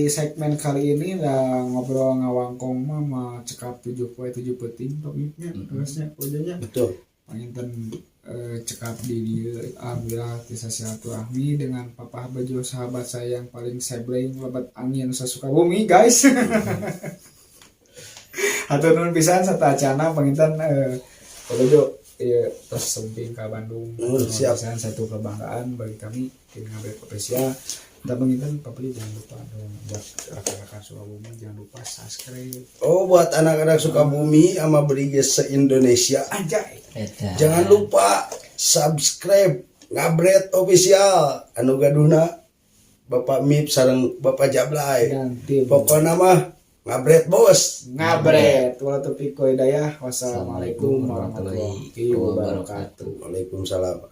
[SPEAKER 3] segmen kali ini udah ngobrol ngawangkong mah cekap 7 poe 7 penting topiknya terusnya pojoknya
[SPEAKER 1] Betul.
[SPEAKER 3] panginten cekap di dia alhamdulillah bisa silaturahmi dengan Papa Bejo sahabat saya yang paling sebeleng lebat angin sesuka bumi guys. Hatur nuhun pisan sarta acana panginten Pak Bejo terus semping ke Bandung.
[SPEAKER 1] Siap.
[SPEAKER 3] Pisan satu kebanggaan bagi kami tim Ngabret Official. Kita penginten Pak Bejo jangan lupa dong buat rekan-rekan Sukabumi jangan lupa subscribe
[SPEAKER 1] Oh, buat anak-anak Sukabumi sama Brigis se-Indonesia,
[SPEAKER 3] anjay.
[SPEAKER 1] jangan lupa subscribe Ngabret Official anu gaduna Bapak Mip sareng Bapak Jablay.
[SPEAKER 3] Dan tim
[SPEAKER 1] Pokoknya mah Ngabret bos.
[SPEAKER 3] Ngabret wala taufiq wal hidayah. Wassalamualaikum warahmatullahi wabarakatuh.
[SPEAKER 1] Waalaikumsalam.